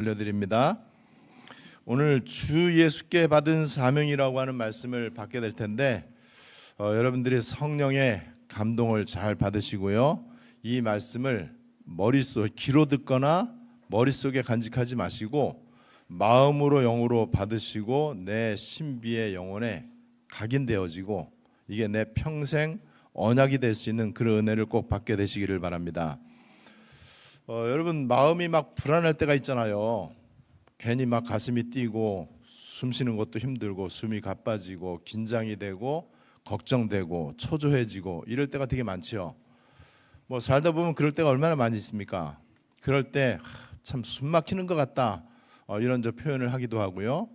알려드립니다. 오늘 주 예수께 받은 사명이라고 하는 말씀을 받게 될 텐데 여러분들이 성령의 감동을 잘 받으시고요. 이 말씀을 귀로 듣거나 머릿속에 간직하지 마시고 마음으로 영으로 받으시고 내 신비의 영혼에 각인되어지고 이게 내 평생 언약이 될 수 있는 그런 은혜를 꼭 받게 되시기를 바랍니다. 여러분 마음이 막 불안할 때가 있잖아요. 괜히 막 가슴이 뛰고 숨 쉬는 것도 힘들고 숨이 가빠지고 긴장이 되고 걱정되고 초조해지고 이럴 때가 되게 많지요. 뭐 살다 보면 그럴 때가 얼마나 많이 있습니까? 그럴 때 참 숨 막히는 것 같다 이런 저 표현을 하기도 하고요.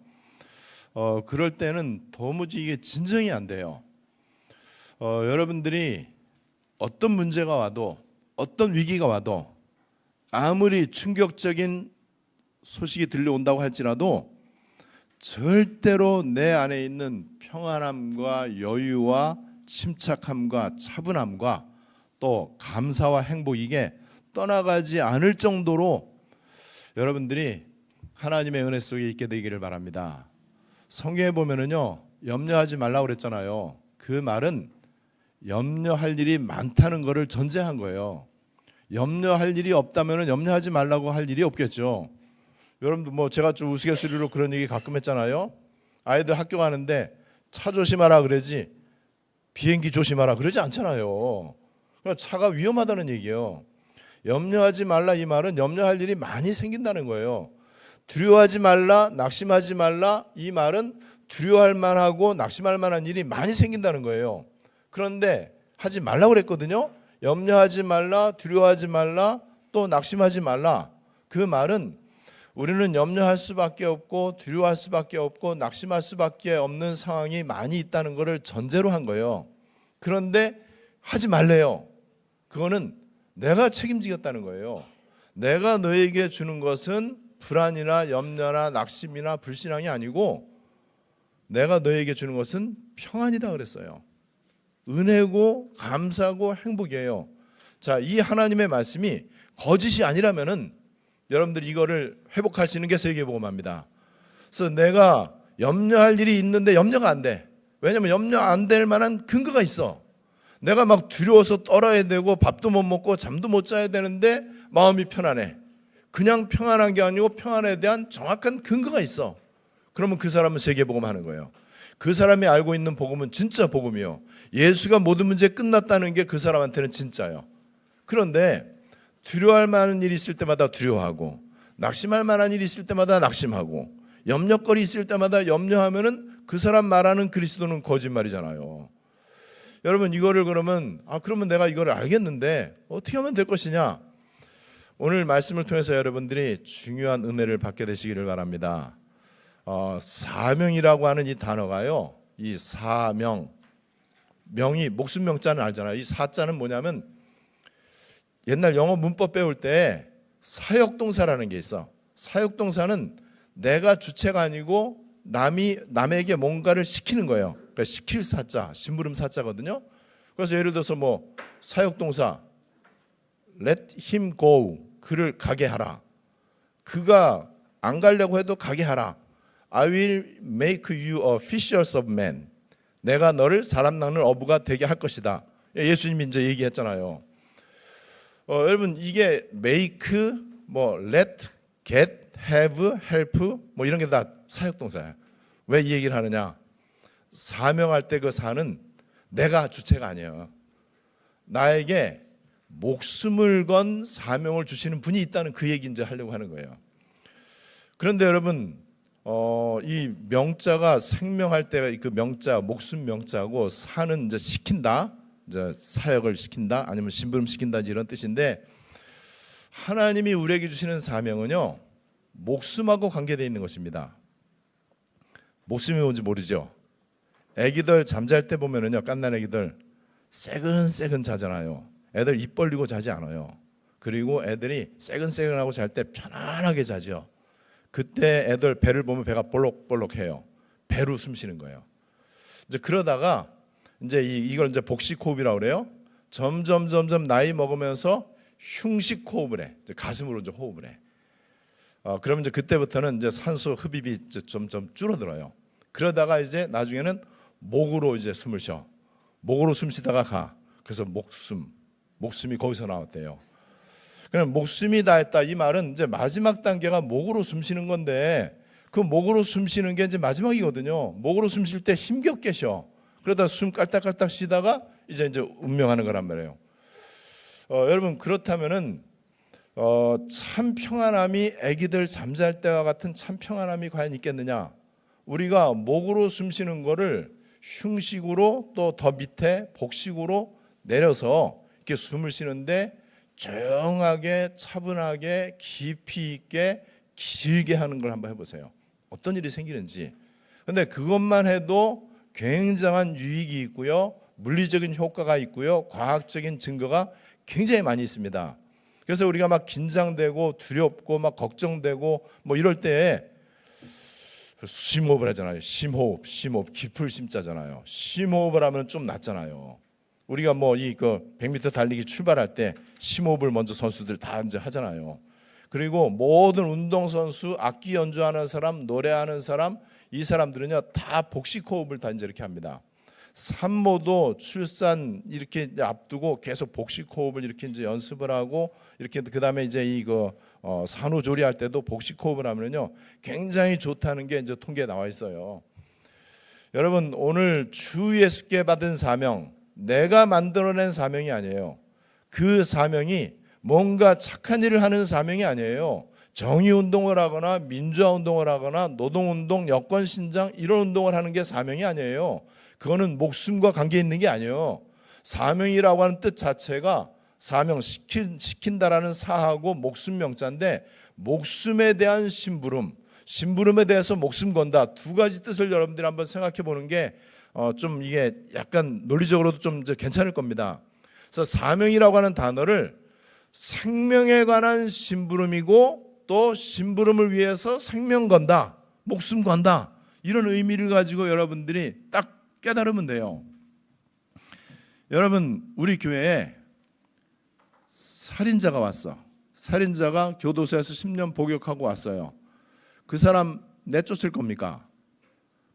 그럴 때는 도무지 이게 진정이 안 돼요. 여러분들이 어떤 문제가 와도 어떤 위기가 와도 아무리 충격적인 소식이 들려온다고 할지라도 절대로 내 안에 있는 평안함과 여유와 침착함과 차분함과 또 감사와 행복 이게 떠나가지 않을 정도로 여러분들이 하나님의 은혜 속에 있게 되기를 바랍니다. 성경에 보면은요 염려하지 말라고 그랬잖아요. 그 말은 염려할 일이 많다는 것을 전제한 거예요. 염려할 일이 없다면 염려하지 말라고 할 일이 없겠죠. 여러분도 뭐 제가 좀 우스갯소리로 그런 얘기 가끔 했잖아요. 아이들 학교 가는데 차 조심하라 그러지 비행기 조심하라 그러지 않잖아요. 그러니까 차가 위험하다는 얘기예요. 염려하지 말라 이 말은 염려할 일이 많이 생긴다는 거예요. 두려워하지 말라, 낙심하지 말라 이 말은 두려워할 만하고 낙심할 만한 일이 많이 생긴다는 거예요. 그런데 하지 말라고 그랬거든요. 염려하지 말라, 두려워하지 말라, 또 낙심하지 말라. 그 말은 우리는 염려할 수밖에 없고 두려워할 수밖에 없고 낙심할 수밖에 없는 상황이 많이 있다는 것을 전제로 한 거예요. 그런데 하지 말래요. 그거는 내가 책임지겠다는 거예요. 내가 너에게 주는 것은 불안이나 염려나 낙심이나 불신앙이 아니고 내가 너에게 주는 것은 평안이다 그랬어요. 은혜고 감사고 행복이에요. 자, 이 하나님의 말씀이 거짓이 아니라면은 여러분들 이거를 회복하시는 게 세계복음화입니다. 그래서 내가 염려할 일이 있는데 염려가 안 돼. 왜냐하면 염려 안 될 만한 근거가 있어. 내가 막 두려워서 떨어야 되고 밥도 못 먹고 잠도 못 자야 되는데 마음이 편안해. 그냥 평안한 게 아니고 평안에 대한 정확한 근거가 있어. 그러면 그 사람은 세계복음하는 거예요. 그 사람이 알고 있는 복음은 진짜 복음이요. 예수가 모든 문제 끝났다는 게 그 사람한테는 진짜예요. 그런데 두려워할 만한 일이 있을 때마다 두려워하고 낙심할 만한 일이 있을 때마다 낙심하고 염려거리 있을 때마다 염려하면은 그 사람 말하는 그리스도는 거짓말이잖아요. 여러분 이거를 그러면 내가 이거를 알겠는데 어떻게 하면 될 것이냐? 오늘 말씀을 통해서 여러분들이 중요한 은혜를 받게 되시기를 바랍니다. 사명이라고 하는 이 단어가요. 이 사명, 명이 목숨 명자는 알잖아요. 이 사자는 뭐냐면 옛날 영어 문법 배울 때 사역동사라는 게 있어. 사역동사는 내가 주체가 아니고 남에게 뭔가를 시키는 거예요. 그러니까 시킬 사자, 심부름 사자거든요. 그래서 예를 들어서 뭐 사역동사 let him go, 그를 가게 하라. 그가 안 가려고 해도 가게 하라. I will make you a fishers of men. 내가 너를 사람 낚는 어부가 되게 할 것이다. 예수님이 이제 얘기했잖아요. 여러분 이게 make, 뭐 let, get, have, help 뭐 이런 게 다 사역동사예요. 왜 이 얘기를 하느냐? 사명할 때 그 사는 내가 주체가 아니에요. 나에게 목숨을 건 사명을 주시는 분이 있다는 그 얘기 이제 하려고 하는 거예요. 그런데 여러분 이 명자가 생명할 때 그 명자 목숨 명자고 사는 이제 시킨다. 이제 사역을 시킨다 아니면 심부름 시킨다 이런 뜻인데 하나님이 우리에게 주시는 사명은요 목숨하고 관계되어 있는 것입니다. 목숨이 뭔지 모르죠. 애기들 잠잘 때 보면은요 갓난 애기들 새근새근 자잖아요. 애들 입 벌리고 자지 않아요. 그리고 애들이 새근새근하고 잘 때 편안하게 자죠. 그때 애들 배를 보면 배가 볼록볼록해요. 배로 숨 쉬는 거예요. 이제 그러다가 이제 이걸 이제 복식 호흡이라고 그래요. 점점 나이 먹으면서 흉식 호흡을 해. 이제 가슴으로 이제 호흡을 해. 그러면 이제 그때부터는 이제 산소 흡입이 이제 점점 줄어들어요. 그러다가 이제 나중에는 목으로 이제 숨을 쉬어. 목으로 숨 쉬다가 가. 그래서 목숨이 거기서 나왔대요. 그럼 목숨이 다했다 이 말은 이제 마지막 단계가 목으로 숨 쉬는 건데, 그 목으로 숨 쉬는 게 이제 마지막이거든요. 목으로 숨 쉴 때 힘겹게 쉬어. 그러다 숨 깔딱깔딱 쉬다가 이제 운명하는 거란 말이에요. 여러분, 그렇다면은 참 평안함이 아기들 잠잘 때와 같은 참 평안함이 과연 있겠느냐? 우리가 목으로 숨 쉬는 거를 흉식으로 또 더 밑에 복식으로 내려서 이렇게 숨을 쉬는데 조용하게 차분하게 깊이 있게 길게 하는 걸 한번 해보세요. 어떤 일이 생기는지. 근데 그것만 해도 굉장한 유익이 있고요, 물리적인 효과가 있고요, 과학적인 증거가 굉장히 많이 있습니다. 그래서 우리가 막 긴장되고 두렵고 막 걱정되고 뭐 이럴 때 심호흡을 하잖아요. 심호흡, 깊을 심자잖아요. 심호흡을 하면 좀 낫잖아요. 우리가 뭐 100m 달리기 출발할 때 심호흡을 먼저 선수들 다 이제 하잖아요. 그리고 모든 운동선수, 악기 연주하는 사람, 노래하는 사람, 이 사람들은요 다 복식호흡을 다 이제 이렇게 합니다. 산모도 출산 이렇게 앞두고 계속 복식호흡을 이렇게 이제 연습을 하고, 이렇게 그다음에 이제 산후조리할 때도 복식호흡을 하면요 굉장히 좋다는 게 이제 통계에 나와 있어요. 여러분, 오늘 주 예수께 받은 사명, 내가 만들어낸 사명이 아니에요. 그 사명이 뭔가 착한 일을 하는 사명이 아니에요. 정의운동을 하거나 민주화운동을 하거나 노동운동, 여권신장 이런 운동을 하는 게 사명이 아니에요. 그거는 목숨과 관계 있는 게 아니에요. 사명이라고 하는 뜻 자체가 사명, 시킨다라는 사하고 목숨 명자인데, 목숨에 대한 심부름에 대해서 목숨 건다, 두 가지 뜻을 여러분들이 한번 생각해 보는 게 좀 이게 약간 논리적으로도 좀 이제 괜찮을 겁니다. 그래서 사명이라고 하는 단어를 생명에 관한 심부름이고, 또 심부름을 위해서 생명 건다, 목숨 건다, 이런 의미를 가지고 여러분들이 딱 깨달으면 돼요. 여러분, 우리 교회에 살인자가 왔어. 살인자가 교도소에서 10년 복역하고 왔어요. 그 사람 내쫓을 겁니까?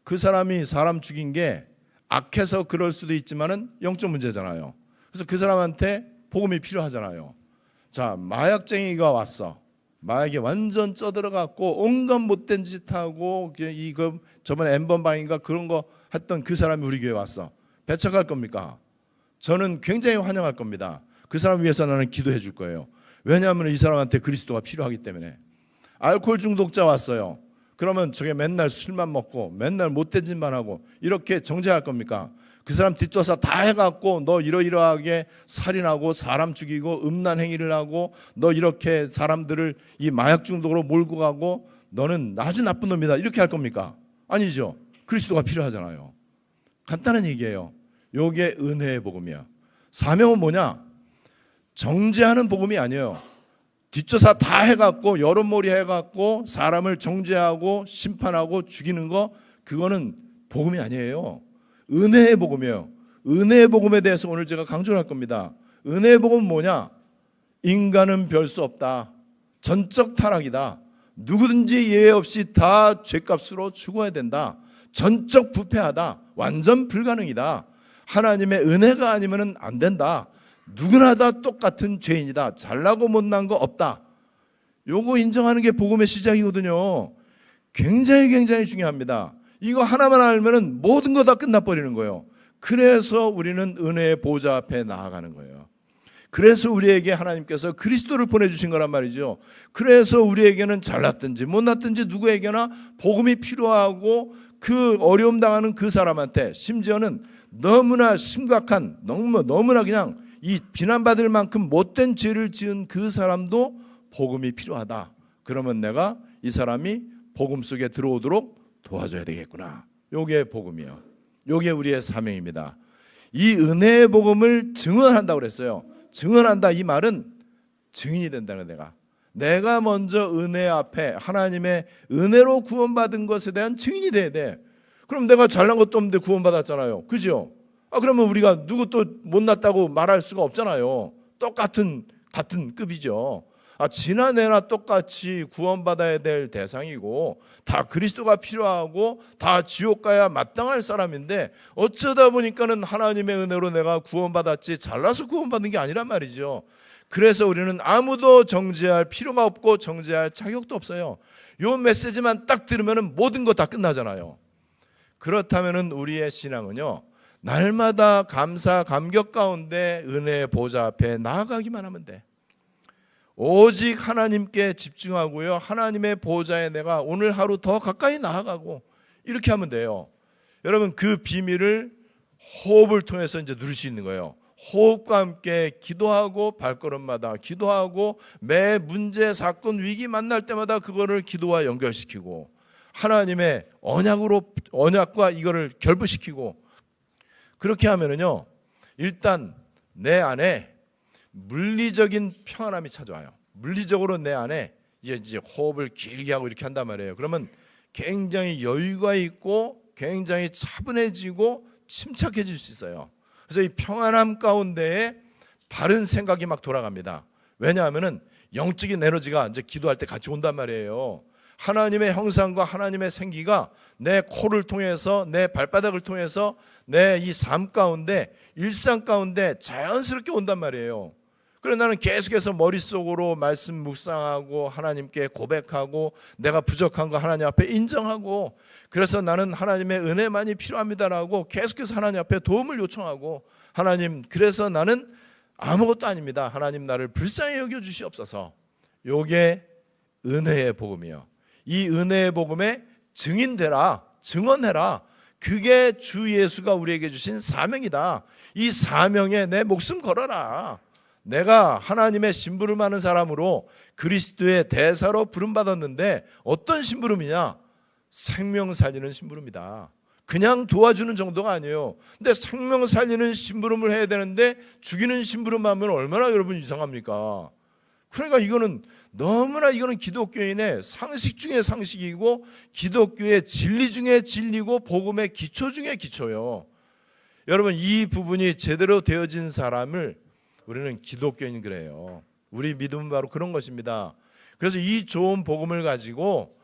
그 사람이 사람 죽인 게 악해서 그럴 수도 있지만은 영적 문제잖아요. 그래서 그 사람한테 복음이 필요하잖아요. 자, 마약쟁이가 왔어. 마약에 완전 쪄들어갖고 온갖 못된 짓 하고 저번에 엠번방인가 그런 거 했던 그 사람이 우리 교회에 왔어. 배척할 겁니까? 저는 굉장히 환영할 겁니다. 그 사람 위해서 나는 기도해 줄 거예요. 왜냐하면 이 사람한테 그리스도가 필요하기 때문에. 알코올 중독자 왔어요. 그러면 저게 맨날 술만 먹고 맨날 못된 짓만 하고 이렇게 정죄할 겁니까? 그 사람 뒷조사 다 해갖고 너 이러이러하게 살인하고 사람 죽이고 음란 행위를 하고 너 이렇게 사람들을 이 마약 중독으로 몰고 가고 너는 아주 나쁜 놈이다, 이렇게 할 겁니까? 아니죠. 그리스도가 필요하잖아요. 간단한 얘기예요. 요게 은혜의 복음이야. 사명은 뭐냐? 정죄하는 복음이 아니에요. 뒷조사 다 해갖고 여론몰이 해갖고 사람을 정죄하고 심판하고 죽이는 거, 그거는 복음이 아니에요. 은혜의 복음이에요. 은혜의 복음에 대해서 오늘 제가 강조를 할 겁니다. 은혜의 복음은 뭐냐? 인간은 별 수 없다. 전적 타락이다. 누구든지 예외 없이 다 죄값으로 죽어야 된다. 전적 부패하다. 완전 불가능이다. 하나님의 은혜가 아니면 안 된다. 누구나 다 똑같은 죄인이다. 잘나고 못난 거 없다. 요거 인정하는 게 복음의 시작이거든요. 굉장히 중요합니다. 이거 하나만 알면은 모든 거 다 끝나버리는 거예요. 그래서 우리는 은혜의 보좌 앞에 나아가는 거예요. 그래서 우리에게 하나님께서 그리스도를 보내주신 거란 말이죠. 그래서 우리에게는 잘났든지 못났든지 누구에게나 복음이 필요하고, 그 어려움 당하는 그 사람한테, 심지어는 너무나 심각한 너무나 그냥 이 비난받을 만큼 못된 죄를 지은 그 사람도 복음이 필요하다. 그러면 내가 이 사람이 복음 속에 들어오도록 도와줘야 되겠구나. 요게 복음이에요. 요게 우리의 사명입니다. 이 은혜의 복음을 증언한다고 그랬어요. 증언한다, 이 말은 증인이 된다는, 내가 먼저 은혜 앞에 하나님의 은혜로 구원받은 것에 대한 증인이 돼야 돼. 그럼 내가 잘난 것도 없는데 구원받았잖아요. 그죠? 그러면 우리가 누구 또 못났다고 말할 수가 없잖아요. 같은 급이죠. 지나내나 똑같이 구원받아야 될 대상이고 다 그리스도가 필요하고 다 지옥 가야 마땅할 사람인데 어쩌다 보니까는 하나님의 은혜로 내가 구원받았지 잘나서 구원받는 게 아니란 말이죠. 그래서 우리는 아무도 정죄할 필요가 없고 정죄할 자격도 없어요. 요 메시지만 딱 들으면 모든 거 다 끝나잖아요. 그렇다면 우리의 신앙은요, 날마다 감사 감격 가운데 은혜의 보좌 앞에 나아가기만 하면 돼. 오직 하나님께 집중하고요, 하나님의 보좌에 내가 오늘 하루 더 가까이 나아가고 이렇게 하면 돼요. 여러분, 그 비밀을 호흡을 통해서 이제 누릴 수 있는 거예요. 호흡과 함께 기도하고 발걸음마다 기도하고 매 문제, 사건, 위기 만날 때마다 그거를 기도와 연결시키고 하나님의 언약과 이거를 결부시키고 그렇게 하면은요, 일단 내 안에 물리적인 평안함이 찾아와요. 물리적으로 내 안에 이제 호흡을 길게 하고 이렇게 한단 말이에요. 그러면 굉장히 여유가 있고 굉장히 차분해지고 침착해질 수 있어요. 그래서 이 평안함 가운데에 바른 생각이 막 돌아갑니다. 왜냐하면은 영적인 에너지가 이제 기도할 때 같이 온단 말이에요. 하나님의 형상과 하나님의 생기가 내 코를 통해서 내 발바닥을 통해서 내 이 삶 가운데 일상 가운데 자연스럽게 온단 말이에요. 그래 나는 계속해서 머릿속으로 말씀 묵상하고 하나님께 고백하고 내가 부족한 거 하나님 앞에 인정하고 그래서 나는 하나님의 은혜만이 필요합니다라고 계속해서 하나님 앞에 도움을 요청하고 하나님 그래서 나는 아무것도 아닙니다. 하나님 나를 불쌍히 여겨주시옵소서. 요게 은혜의 복음이요. 이 은혜의 복음에 증인되라, 증언해라. 그게 주 예수가 우리에게 주신 사명이다. 이 사명에 내 목숨 걸어라. 내가 하나님의 심부름하는 사람으로 그리스도의 대사로 부름받았는데 어떤 심부름이냐? 생명 살리는 심부름이다. 그냥 도와주는 정도가 아니에요. 근데 생명 살리는 심부름을 해야 되는데 죽이는 심부름하면 얼마나 여러분 이상합니까? 그러니까 이거는 너무나 이거는 기독교인의 상식 중에 상식이고 기독교의 진리 중에 진리고 복음의 기초 중에 기초예요. 여러분 이 부분이 제대로 되어진 사람을 우리는 기독교인 그래요. 우리 믿음은 바로 그런 것입니다. 그래서 이 좋은 복음을 가지고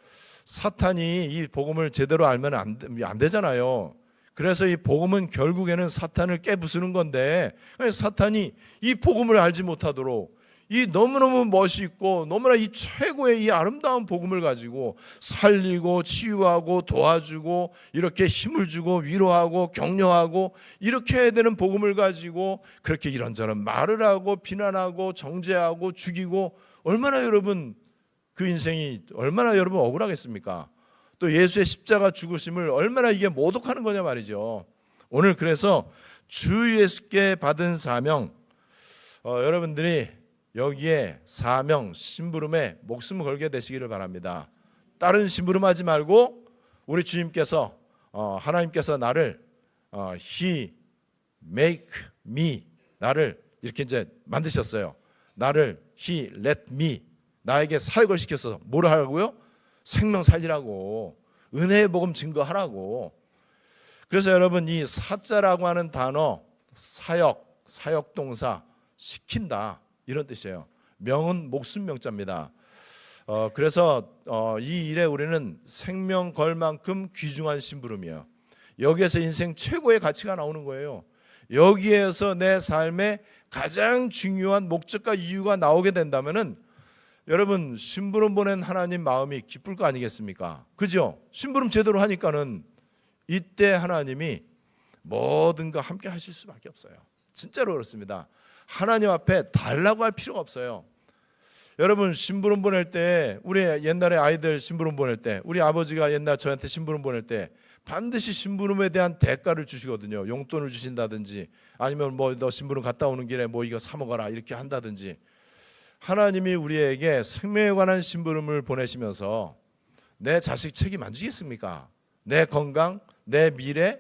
사탄이 이 복음을 제대로 알면 안 되잖아요. 그래서 이 복음은 결국에는 사탄을 깨부수는 건데 사탄이 이 복음을 알지 못하도록 이 너무너무 멋있고 너무나 이 최고의 이 아름다운 복음을 가지고 살리고 치유하고 도와주고 이렇게 힘을 주고 위로하고 격려하고 이렇게 해야 되는 복음을 가지고 그렇게 이런저런 말을 하고 비난하고 정죄하고 죽이고 얼마나 여러분 그 인생이 얼마나 여러분 억울하겠습니까? 또 예수의 십자가 죽으심을 얼마나 이게 모독하는 거냐 말이죠. 오늘 그래서 주 예수께 받은 사명 여러분들이 여기에 사명, 심부름에 목숨을 걸게 되시기를 바랍니다. 다른 심부름하지 말고 우리 주님께서 하나님께서 나를 He make me 나를 이렇게 이제 만드셨어요. 나를 He let me 나에게 사역을 시켜서 뭐를 하라고요? 생명 살리라고 은혜의 복음 증거하라고. 그래서 여러분 이 사자라고 하는 단어 사역 동사 시킨다 이런 뜻이에요. 명은 목숨 명자입니다. 그래서 이 일에 우리는 생명 걸 만큼 귀중한 심부름이에요. 여기에서 인생 최고의 가치가 나오는 거예요. 여기에서 내 삶의 가장 중요한 목적과 이유가 나오게 된다면은 여러분 심부름 보낸 하나님 마음이 기쁠 거 아니겠습니까? 그죠? 심부름 제대로 하니까는 이때 하나님이 뭐든 가 함께 하실 수밖에 없어요. 진짜로 그렇습니다. 하나님 앞에 달라고 할 필요가 없어요. 여러분 심부름 보낼 때 우리 옛날에 아이들 심부름 보낼 때 우리 아버지가 옛날 저한테 심부름 보낼 때 반드시 심부름에 대한 대가를 주시거든요. 용돈을 주신다든지 아니면 뭐 너 심부름 갔다 오는 길에 뭐 이거 사 먹어라 이렇게 한다든지. 하나님이 우리에게 생명에 관한 심부름을 보내시면서 내 자식 책임 안 지겠습니까? 내 건강, 내 미래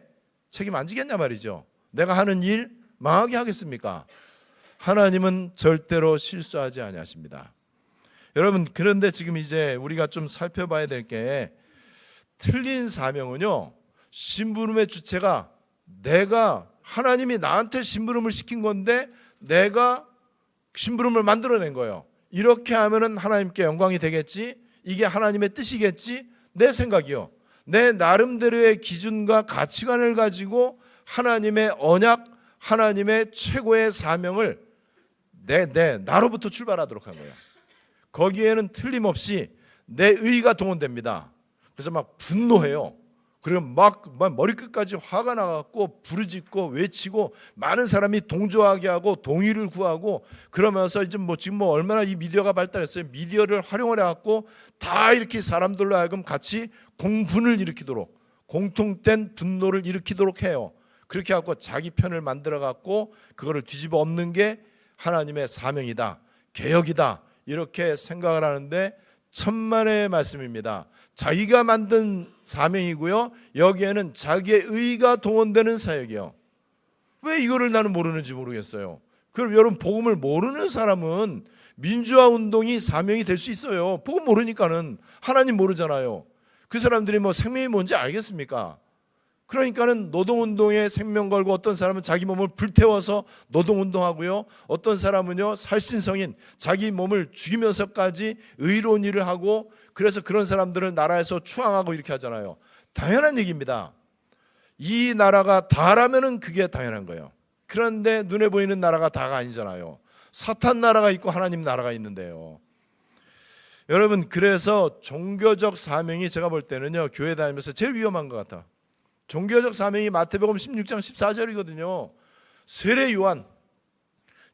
책임 안 지겠냐 말이죠. 내가 하는 일 망하게 하겠습니까? 하나님은 절대로 실수하지 아니하십니다. 여러분 그런데 지금 이제 우리가 좀 살펴봐야 될 게 틀린 사명은요 심부름의 주체가 내가 하나님이 나한테 심부름을 시킨 건데 내가 심부름을 만들어낸 거예요. 이렇게 하면은 하나님께 영광이 되겠지, 이게 하나님의 뜻이겠지, 내 생각이요, 내 나름대로의 기준과 가치관을 가지고 하나님의 언약, 하나님의 최고의 사명을 나로부터 출발하도록 한 거예요. 거기에는 틀림없이 내 의가 동원됩니다. 그래서 막 분노해요. 그리고 막 머리끝까지 화가 나갖고 부르짖고 외치고 많은 사람이 동조하게 하고 동의를 구하고 그러면서 이제 지금 얼마나 이 미디어가 발달했어요. 미디어를 활용을 해갖고 다 이렇게 사람들로 하여금 같이 공분을 일으키도록, 공통된 분노를 일으키도록 해요. 그렇게 해갖고 자기 편을 만들어갖고 그거를 뒤집어 엎는 게 하나님의 사명이다, 개혁이다, 이렇게 생각을 하는데 천만의 말씀입니다. 자기가 만든 사명이고요, 여기에는 자기의 의가 동원되는 사역이요. 왜 이거를 나는 모르는지 모르겠어요. 그럼 여러분, 복음을 모르는 사람은 민주화 운동이 사명이 될 수 있어요. 복음 모르니까는. 하나님 모르잖아요. 그 사람들이 생명이 뭔지 알겠습니까? 그러니까는 노동운동에 생명 걸고, 어떤 사람은 자기 몸을 불태워서 노동운동하고요, 어떤 사람은요 살신성인 자기 몸을 죽이면서까지 의로운 일을 하고, 그래서 그런 사람들을 나라에서 추앙하고 이렇게 하잖아요. 당연한 얘기입니다. 이 나라가 다라면은 그게 당연한 거예요. 그런데 눈에 보이는 나라가 다가 아니잖아요. 사탄 나라가 있고 하나님 나라가 있는데요. 여러분, 그래서 종교적 사명이 제가 볼 때는요, 교회 다니면서 제일 위험한 것 같아. 종교적 사명이 마태복음 16장 14절이거든요. 세례요한,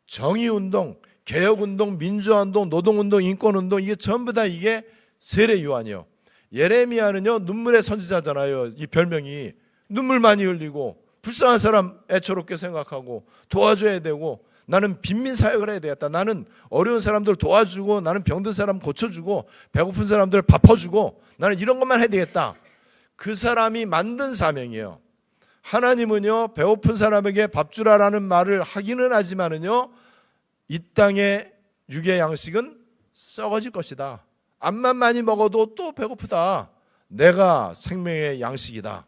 정의운동, 개혁운동, 민주화운동, 노동운동, 인권운동, 이게 전부 다 이게 세례요한이요. 예레미야는요 눈물의 선지자잖아요. 이 별명이 눈물 많이 흘리고 불쌍한 사람 애처롭게 생각하고 도와줘야 되고, 나는 빈민 사역을 해야 되겠다, 나는 어려운 사람들 도와주고, 나는 병든 사람 고쳐주고, 배고픈 사람들 밥퍼주고, 나는 이런 것만 해야 되겠다. 그 사람이 만든 사명이에요. 하나님은요 배고픈 사람에게 밥 주라라는 말을 하기는 하지만은요, 이 땅의 육의 양식은 썩어질 것이다. 암만 많이 먹어도 또 배고프다. 내가 생명의 양식이다.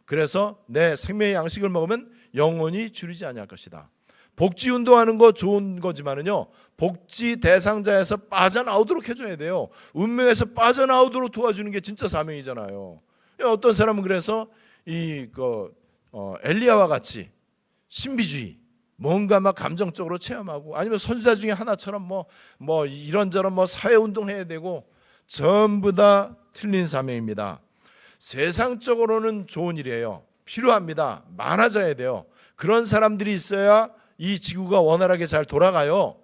그래서 내 생명의 양식을 먹으면 영원히 줄이지 아니할 것이다. 복지 운동하는 거 좋은 거지만은요, 복지 대상자에서 빠져나오도록 해줘야 돼요. 운명에서 빠져나오도록 도와주는 게 진짜 사명이잖아요. 어떤 사람은 그래서 엘리야와 같이 신비주의, 뭔가 막 감정적으로 체험하고, 아니면 선지자 중에 하나처럼 이런저런 사회운동 해야 되고, 전부 다 틀린 사명입니다. 세상적으로는 좋은 일이에요. 필요합니다. 많아져야 돼요. 그런 사람들이 있어야 이 지구가 원활하게 잘 돌아가요.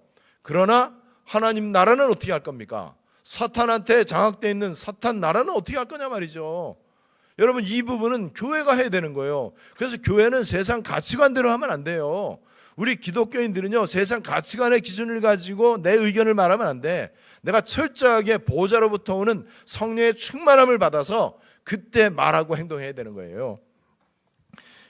그러나 하나님 나라는 어떻게 할 겁니까? 사탄한테 장악되어 있는 사탄 나라는 어떻게 할 거냐 말이죠. 여러분, 이 부분은 교회가 해야 되는 거예요. 그래서 교회는 세상 가치관대로 하면 안 돼요. 우리 기독교인들은요 세상 가치관의 기준을 가지고 내 의견을 말하면 안 돼. 내가 철저하게 보호자로부터 오는 성령의 충만함을 받아서 그때 말하고 행동해야 되는 거예요.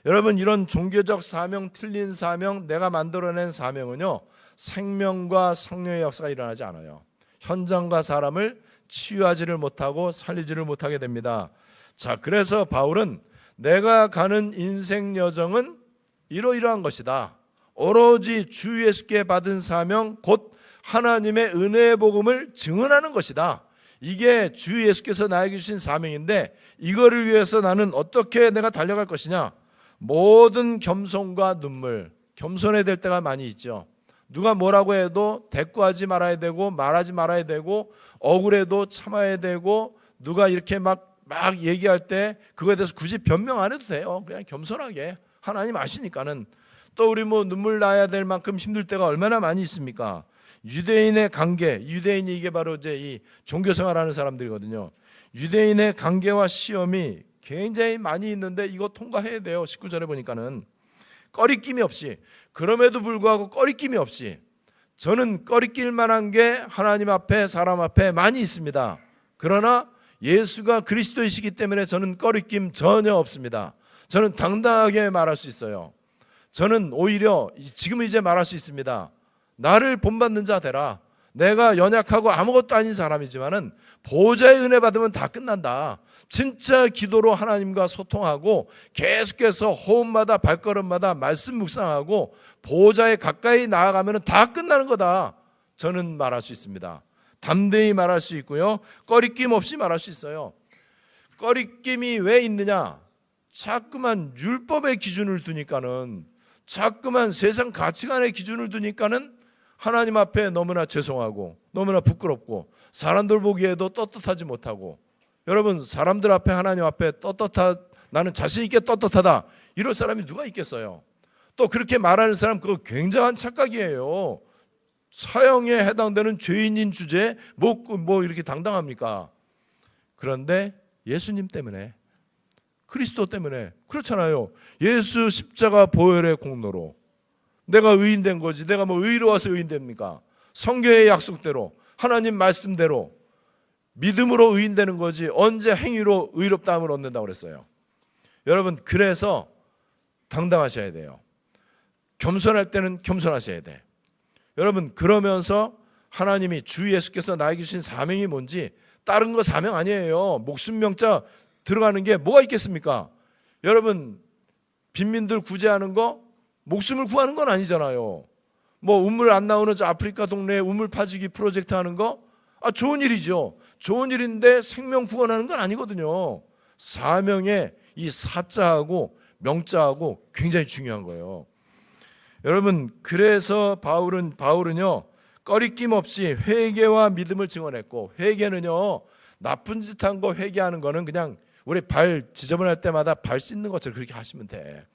여러분, 이런 종교적 사명, 틀린 사명, 내가 만들어낸 사명은요 생명과 성령의 역사가 일어나지 않아요. 현장과 사람을 치유하지를 못하고 살리지를 못하게 됩니다. 자, 그래서 바울은 내가 가는 인생 여정은 이러이러한 것이다. 오로지 주 예수께 받은 사명, 곧 하나님의 은혜의 복음을 증언하는 것이다. 이게 주 예수께서 나에게 주신 사명인데, 이거를 위해서 나는 어떻게 내가 달려갈 것이냐. 모든 겸손과 눈물, 겸손해야 될 때가 많이 있죠. 누가 뭐라고 해도 대꾸하지 말아야 되고, 말하지 말아야 되고, 억울해도 참아야 되고, 누가 이렇게 막 얘기할 때 그거에 대해서 굳이 변명 안 해도 돼요. 그냥 겸손하게, 하나님 아시니까는. 또 우리 눈물 나야 될 만큼 힘들 때가 얼마나 많이 있습니까? 유대인의 관계, 유대인이 이게 바로 이제 이 종교생활하는 사람들이거든요. 유대인의 관계와 시험이 굉장히 많이 있는데 이거 통과해야 돼요. 19절에 보니까는 꺼리낌이 없이, 그럼에도 불구하고 꺼리낌이 없이, 저는 꺼리낄 만한 게 하나님 앞에 사람 앞에 많이 있습니다. 그러나 예수가 그리스도이시기 때문에 저는 꺼리낌 전혀 없습니다. 저는 당당하게 말할 수 있어요. 저는 오히려 지금 이제 말할 수 있습니다. 나를 본받는 자 되라. 내가 연약하고 아무것도 아닌 사람이지만은 보호자의 은혜 받으면 다 끝난다. 진짜 기도로 하나님과 소통하고 계속해서 호흡마다 발걸음마다 말씀 묵상하고 보호자에 가까이 나아가면 다 끝나는 거다. 저는 말할 수 있습니다. 담대히 말할 수 있고요, 꺼리낌 없이 말할 수 있어요. 꺼리낌이 왜 있느냐? 자꾸만 율법의 기준을 두니까는, 자꾸만 세상 가치관의 기준을 두니까는 하나님 앞에 너무나 죄송하고 너무나 부끄럽고 사람들 보기에도 떳떳하지 못하고, 여러분 사람들 앞에 하나님 앞에 나는 자신 있게 떳떳하다 이럴 사람이 누가 있겠어요? 또 그렇게 말하는 사람 그거 굉장한 착각이에요. 사형에 해당되는 죄인인 주제에 뭐 이렇게 당당합니까? 그런데 예수님 때문에, 그리스도 때문에 그렇잖아요. 예수 십자가 보혈의 공로로 내가 의인된 거지. 내가 뭐 의로워서 의인됩니까? 성경의 약속대로 하나님 말씀대로 믿음으로 의인되는 거지, 언제 행위로 의롭다함을 얻는다고 그랬어요? 여러분, 그래서 당당하셔야 돼요. 겸손할 때는 겸손하셔야 돼. 여러분, 그러면서 하나님이 주 예수께서 나에게 주신 사명이 뭔지, 다른 거 사명 아니에요. 목숨 명자 들어가는 게 뭐가 있겠습니까? 여러분, 빈민들 구제하는 거 목숨을 구하는 건 아니잖아요. 뭐 우물 안 나오는 저 아프리카 동네에 우물 파지기 프로젝트 하는 거, 좋은 일이죠. 좋은 일인데 생명 구원하는 건 아니거든요. 사명의 이 사자하고 명자하고 굉장히 중요한 거예요. 여러분, 그래서 바울은요 꺼리낌 없이 회개와 믿음을 증언했고, 회개는요 나쁜 짓 한 거 회개하는 거는 그냥 우리 발 지저분할 때마다 발 씻는 것처럼 그렇게 하시면 돼.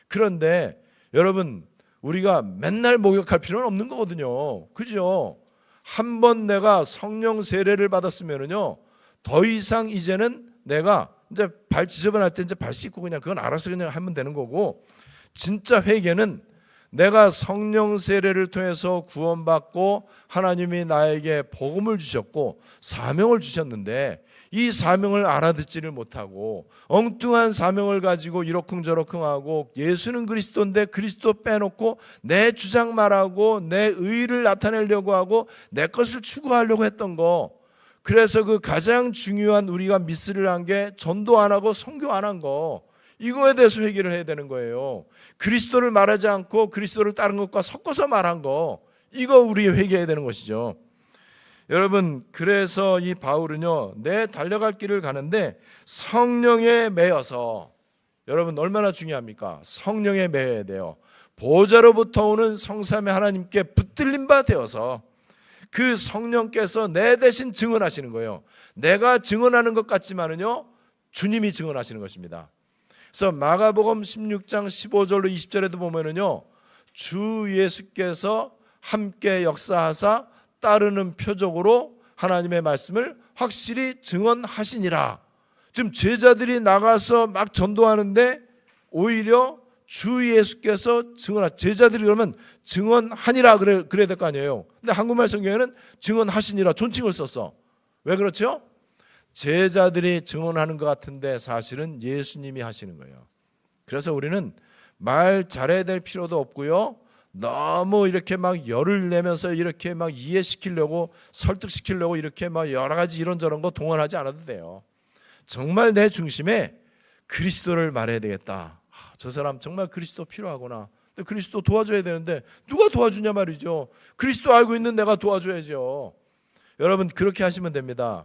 그런데 여러분, 우리가 맨날 목욕할 필요는 없는 거거든요. 그죠? 한 번 내가 성령 세례를 받았으면은요 더 이상 이제는 내가 이제 발 지저분할 때 이제 발 씻고 그냥 그건 알아서 그냥 하면 되는 거고, 진짜 회개는 내가 성령 세례를 통해서 구원받고 하나님이 나에게 복음을 주셨고 사명을 주셨는데, 이 사명을 알아듣지를 못하고 엉뚱한 사명을 가지고 이러쿵저러쿵하고, 예수는 그리스도인데 그리스도 빼놓고 내 주장 말하고 내 의의를 나타내려고 하고 내 것을 추구하려고 했던 거, 그래서 그 가장 중요한 우리가 미스를 한 게 전도 안 하고 선교 안 한 거, 이거에 대해서 회개를 해야 되는 거예요. 그리스도를 말하지 않고 그리스도를 다른 것과 섞어서 말한 거, 이거 우리 회개해야 되는 것이죠. 여러분, 그래서 이 바울은요 내 달려갈 길을 가는데 성령에 매여서, 여러분 얼마나 중요합니까? 성령에 매여야 돼요. 보좌로부터 오는 성삼위 하나님께 붙들린 바 되어서 그 성령께서 내 대신 증언하시는 거예요. 내가 증언하는 것 같지만은요 주님이 증언하시는 것입니다. 그래서 마가복음 16장 15절로 20절에도 보면은요 주 예수께서 함께 역사하사 따르는 표적으로 하나님의 말씀을 확실히 증언하시니라. 지금 제자들이 나가서 막 전도하는데 오히려 주 예수께서 제자들이 그러면 증언하니라 그래야 될 거 아니에요. 근데 한국말 성경에는 증언하시니라 존칭을 썼어. 왜 그렇죠? 제자들이 증언하는 것 같은데 사실은 예수님이 하시는 거예요. 그래서 우리는 말 잘해야 될 필요도 없고요, 너무 이렇게 막 열을 내면서 이렇게 막 이해시키려고 설득시키려고 이렇게 막 여러 가지 이런저런 거 동원하지 않아도 돼요. 정말 내 중심에 그리스도를 말해야 되겠다. 저 사람 정말 그리스도 필요하구나. 근데 그리스도 도와줘야 되는데 누가 도와주냐 말이죠. 그리스도 알고 있는 내가 도와줘야죠. 여러분, 그렇게 하시면 됩니다.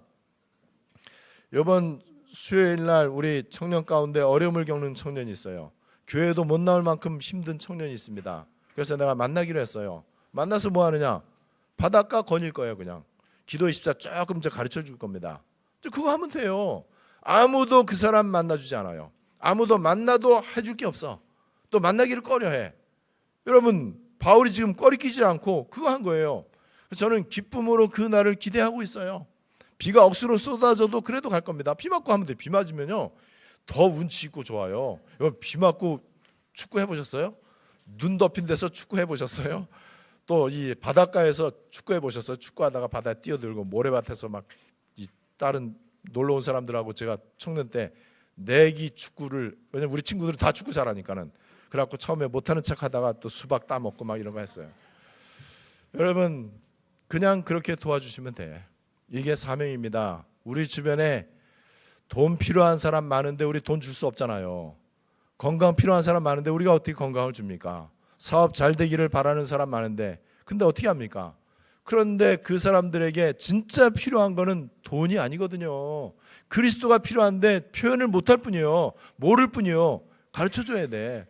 이번 수요일 날 우리 청년 가운데 어려움을 겪는 청년이 있어요. 교회도 못 나올 만큼 힘든 청년이 있습니다. 그래서 내가 만나기로 했어요. 만나서 뭐 하느냐? 바닷가 거닐 거예요. 그냥 기도의 십자 조금 이제 가르쳐 줄 겁니다. 그거 하면 돼요. 아무도 그 사람 만나주지 않아요. 아무도 만나도 해줄 게 없어. 또 만나기를 꺼려해. 여러분, 바울이 지금 꺼리끼지 않고 그거 한 거예요. 그래서 저는 기쁨으로 그 날을 기대하고 있어요. 비가 억수로 쏟아져도 그래도 갈 겁니다. 비 맞고 하면 돼. 비 맞으면요 더 운치 있고 좋아요. 여러분, 비 맞고 축구 해보셨어요? 눈 덮인 데서 축구 해보셨어요? 또 이 바닷가에서 축구 해보셨어요? 축구하다가 바다에 뛰어들고 모래밭에서 막 이 다른 놀러 온 사람들하고 제가 청년 때 내기 축구를, 왜냐면 우리 친구들은 다 축구 잘하니까는, 그래갖고 처음에 못하는 척하다가 또 수박 따먹고 막 이런 거 했어요. 여러분, 그냥 그렇게 도와주시면 돼. 이게 사명입니다. 우리 주변에 돈 필요한 사람 많은데 우리 돈 줄 수 없잖아요. 건강 필요한 사람 많은데 우리가 어떻게 건강을 줍니까? 사업 잘 되기를 바라는 사람 많은데 근데 어떻게 합니까? 그런데 그 사람들에게 진짜 필요한 거는 돈이 아니거든요. 그리스도가 필요한데 표현을 못할 뿐이에요. 모를 뿐이에요. 가르쳐줘야 돼.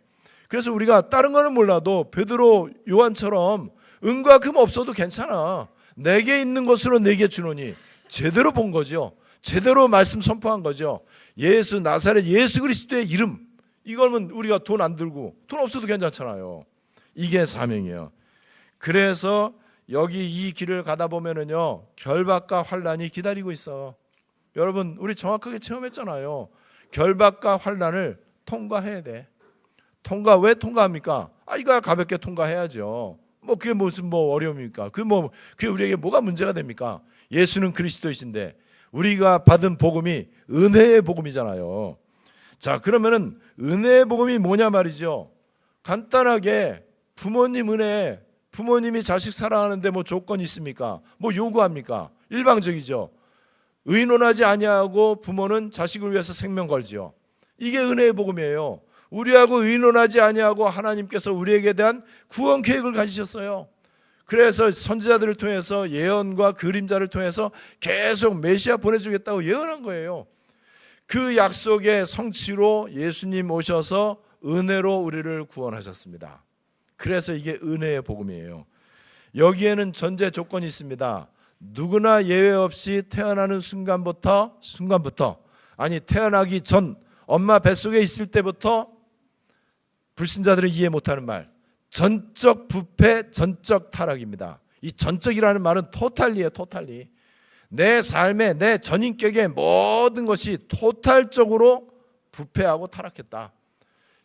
그래서 우리가 다른 거는 몰라도 베드로 요한처럼 은과 금 없어도 괜찮아. 내게 있는 것으로 내게 주노니, 제대로 본 거죠. 제대로 말씀 선포한 거죠. 예수 나사렛 예수 그리스도의 이름, 이거는 우리가 돈 안 들고 돈 없어도 괜찮잖아요. 이게 사명이에요. 그래서 여기 이 길을 가다 보면은요, 결박과 환난이 기다리고 있어. 여러분, 우리 정확하게 체험했잖아요. 결박과 환난을 통과해야 돼. 왜 통과합니까? 이거야 가볍게 통과해야죠. 그게 무슨 어려움입니까? 그게 우리에게 뭐가 문제가 됩니까? 예수는 그리스도이신데 우리가 받은 복음이 은혜의 복음이잖아요. 자, 그러면은 은혜의 복음이 뭐냐 말이죠. 간단하게 부모님 은혜, 부모님이 자식 사랑하는데 조건이 있습니까? 요구합니까? 일방적이죠. 의논하지 아니하고 부모는 자식을 위해서 생명 걸지요. 이게 은혜의 복음이에요. 우리하고 의논하지 아니하고 하나님께서 우리에게 대한 구원 계획을 가지셨어요. 그래서 선지자들을 통해서 예언과 그림자를 통해서 계속 메시아 보내주겠다고 예언한 거예요. 그 약속의 성취로 예수님 오셔서 은혜로 우리를 구원하셨습니다. 그래서 이게 은혜의 복음이에요. 여기에는 전제 조건이 있습니다. 누구나 예외 없이 태어나는 순간부터 아니 태어나기 전 엄마 뱃속에 있을 때부터 불신자들은 이해 못하는 말, 전적 부패, 전적 타락입니다. 이 전적이라는 말은 토탈리예요. 토탈리. 내 삶에, 내 전인격의 모든 것이 토탈적으로 부패하고 타락했다.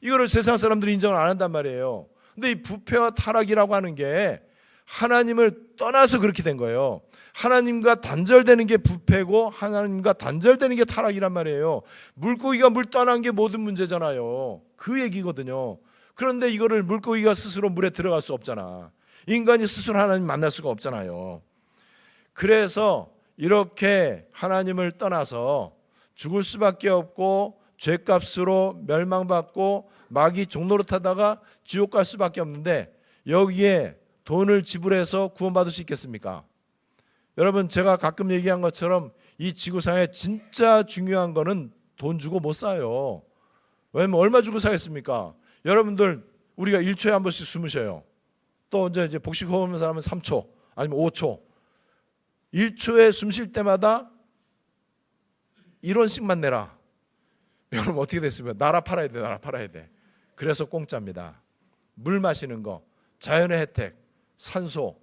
이거를 세상 사람들이 인정을 안 한단 말이에요. 근데 이 부패와 타락이라고 하는 게 하나님을 떠나서 그렇게 된 거예요. 하나님과 단절되는 게 부패고 하나님과 단절되는 게 타락이란 말이에요. 물고기가 물 떠난 게 모든 문제잖아요. 그 얘기거든요. 그런데 이거를 물고기가 스스로 물에 들어갈 수 없잖아. 인간이 스스로 하나님 만날 수가 없잖아요. 그래서 이렇게 하나님을 떠나서 죽을 수밖에 없고 죄값으로 멸망받고 마귀 종노릇하다가 지옥 갈 수밖에 없는데 여기에 돈을 지불해서 구원받을 수 있겠습니까? 여러분, 제가 가끔 얘기한 것처럼 이 지구상에 진짜 중요한 거는 돈 주고 못 사요. 왜냐면 얼마 주고 사겠습니까? 여러분들, 우리가 1초에 한 번씩 숨을 쉬어요. 또 이제 복식 호흡하면서 하면 3초 아니면 5초. 1초에 숨 쉴 때마다 1원씩만 내라. 여러분 어떻게 됐습니까? 나라 팔아야 돼. 나라 팔아야 돼. 그래서 공짜입니다. 물 마시는 거, 자연의 혜택, 산소,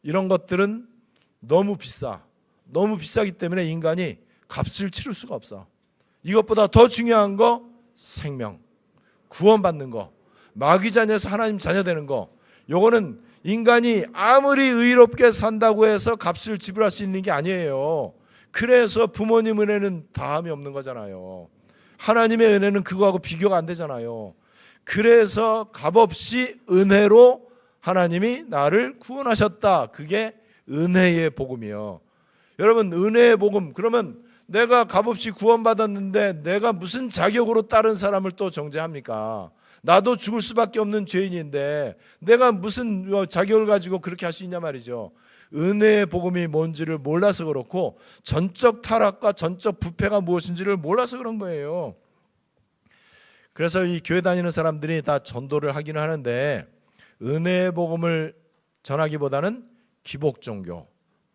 이런 것들은 너무 비싸. 너무 비싸기 때문에 인간이 값을 치를 수가 없어. 이것보다 더 중요한 거, 생명, 구원받는 거, 마귀 자녀에서 하나님 자녀 되는 거, 요거는 인간이 아무리 의롭게 산다고 해서 값을 지불할 수 있는 게 아니에요. 그래서 부모님 은혜는 다함이 없는 거잖아요. 하나님의 은혜는 그거하고 비교가 안 되잖아요. 그래서 값없이 은혜로 하나님이 나를 구원하셨다. 그게 은혜의 복음이요. 여러분, 은혜의 복음, 그러면 내가 값없이 구원받았는데 내가 무슨 자격으로 다른 사람을 또 정죄합니까? 나도 죽을 수밖에 없는 죄인인데 내가 무슨 자격을 가지고 그렇게 할 수 있냐 말이죠. 은혜의 복음이 뭔지를 몰라서 그렇고 전적 타락과 전적 부패가 무엇인지를 몰라서 그런 거예요. 그래서 이 교회 다니는 사람들이 다 전도를 하기는 하는데 은혜의 복음을 전하기보다는 기복 종교,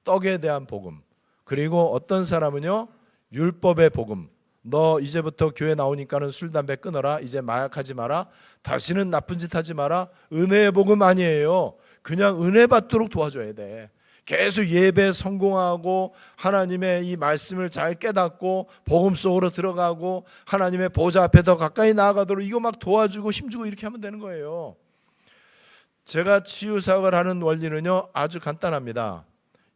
떡에 대한 복음, 그리고 어떤 사람은요 율법의 복음. 너 이제부터 교회 나오니까는 술 담배 끊어라. 이제 마약하지 마라. 다시는 나쁜 짓 하지 마라. 은혜의 복음 아니에요. 그냥 은혜 받도록 도와줘야 돼. 계속 예배 성공하고 하나님의 이 말씀을 잘 깨닫고 복음 속으로 들어가고 하나님의 보좌 앞에 더 가까이 나아가도록 이거 막 도와주고 힘주고 이렇게 하면 되는 거예요. 제가 치유사역을 하는 원리는요 아주 간단합니다.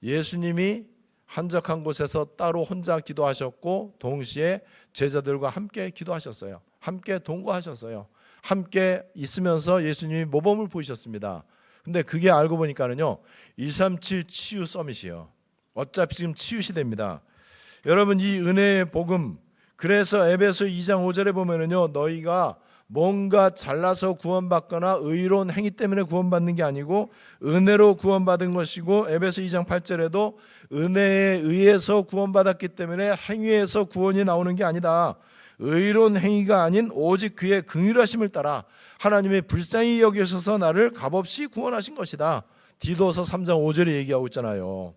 예수님이 한적한 곳에서 따로 혼자 기도하셨고 동시에 제자들과 함께 기도하셨어요. 함께 동거하셨어요. 함께 있으면서 예수님이 모범을 보이셨습니다. 근데 그게 알고 보니까는요 237 치유 서밋이요. 어차피 지금 치유 시대입니다. 여러분, 이 은혜의 복음, 그래서 에베소 2장 5절에 보면은요 너희가 뭔가 잘나서 구원받거나 의로운 행위 때문에 구원받는 게 아니고 은혜로 구원받은 것이고, 에베소 2장 8절에도 은혜에 의해서 구원받았기 때문에 행위에서 구원이 나오는 게 아니다. 의로운 행위가 아닌 오직 그의 긍휼하심을 따라 하나님의 불쌍히 여기셔서 나를 값없이 구원하신 것이다. 디도서 3장 5절에 얘기하고 있잖아요.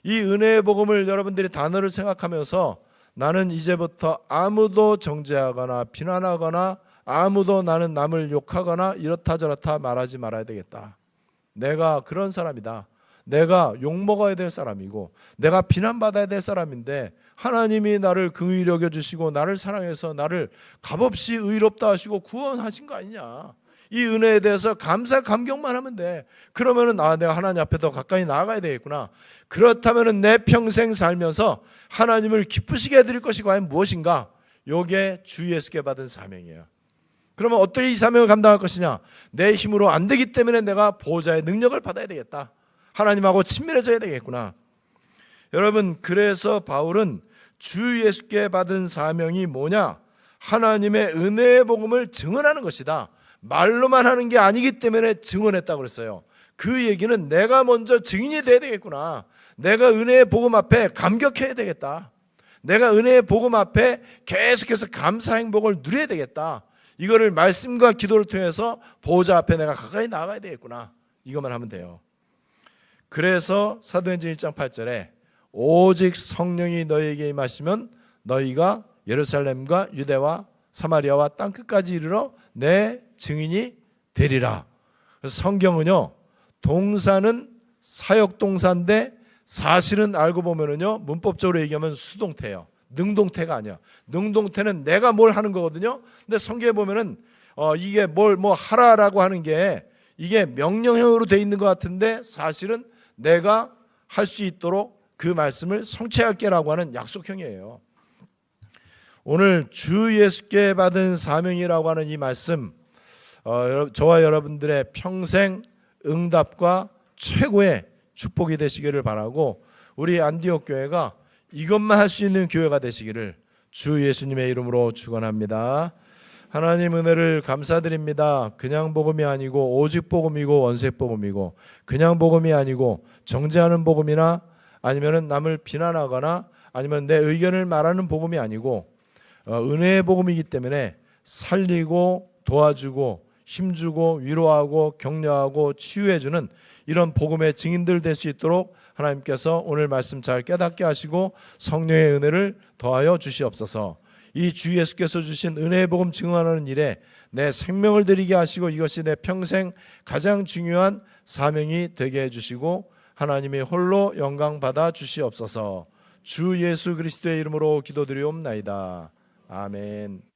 이 은혜의 복음을 여러분들이 단어를 생각하면서 나는 이제부터 아무도 정죄하거나 비난하거나 아무도 나는 남을 욕하거나 이렇다 저렇다 말하지 말아야 되겠다. 내가 그런 사람이다. 내가 욕먹어야 될 사람이고 내가 비난받아야 될 사람인데 하나님이 나를 긍휼히 여겨주시고 나를 사랑해서 나를 값없이 의롭다 하시고 구원하신 거 아니냐. 이 은혜에 대해서 감사 감격만 하면 돼. 그러면은 내가 하나님 앞에 더 가까이 나아가야 되겠구나. 그렇다면은 내 평생 살면서 하나님을 기쁘시게 해드릴 것이 과연 무엇인가? 요게 주 예수께 받은 사명이에요. 그러면 어떻게 이 사명을 감당할 것이냐? 내 힘으로 안 되기 때문에 내가 보호자의 능력을 받아야 되겠다. 하나님하고 친밀해져야 되겠구나. 여러분, 그래서 바울은 주 예수께 받은 사명이 뭐냐? 하나님의 은혜의 복음을 증언하는 것이다. 말로만 하는 게 아니기 때문에 증언했다고 그랬어요. 그 얘기는 내가 먼저 증인이 돼야 되겠구나. 내가 은혜의 복음 앞에 감격해야 되겠다. 내가 은혜의 복음 앞에 계속해서 감사 행복을 누려야 되겠다. 이거를 말씀과 기도를 통해서 보호자 앞에 내가 가까이 나아가야 되겠구나. 이것만 하면 돼요. 그래서 사도행전 1장 8절에 오직 성령이 너희에게 임하시면 너희가 예루살렘과 유대와 사마리아와 땅끝까지 이르러 내 증인이 되리라. 그래서 성경은요, 동사는 사역동사인데 사실은 알고 보면은요, 문법적으로 얘기하면 수동태예요. 능동태가 아니야. 능동태는 내가 뭘 하는 거거든요. 근데 성경에 보면은 이게 뭘 하라라고 하는 게 이게 명령형으로 돼 있는 것 같은데 사실은 내가 할 수 있도록 그 말씀을 성취할게라고 하는 약속형이에요. 오늘 주 예수께 받은 사명이라고 하는 이 말씀, 저와 여러분들의 평생 응답과 최고의 축복이 되시기를 바라고, 우리 안디옥 교회가 이것만 할 수 있는 교회가 되시기를 주 예수님의 이름으로 축원합니다. 하나님 은혜를 감사드립니다. 그냥 복음이 아니고 오직 복음이고 원색 복음이고, 그냥 복음이 아니고 정죄하는 복음이나 아니면은 남을 비난하거나 아니면 내 의견을 말하는 복음이 아니고 은혜의 복음이기 때문에 살리고 도와주고 힘주고 위로하고 격려하고 치유해주는 이런 복음의 증인들 될 수 있도록 하나님께서 오늘 말씀 잘 깨닫게 하시고 성령의 은혜를 더하여 주시옵소서. 이 주 예수께서 주신 은혜의 복음 증언하는 일에 내 생명을 드리게 하시고 이것이 내 평생 가장 중요한 사명이 되게 해주시고 하나님이 홀로 영광 받아 주시옵소서. 주 예수 그리스도의 이름으로 기도드리옵나이다. 아멘.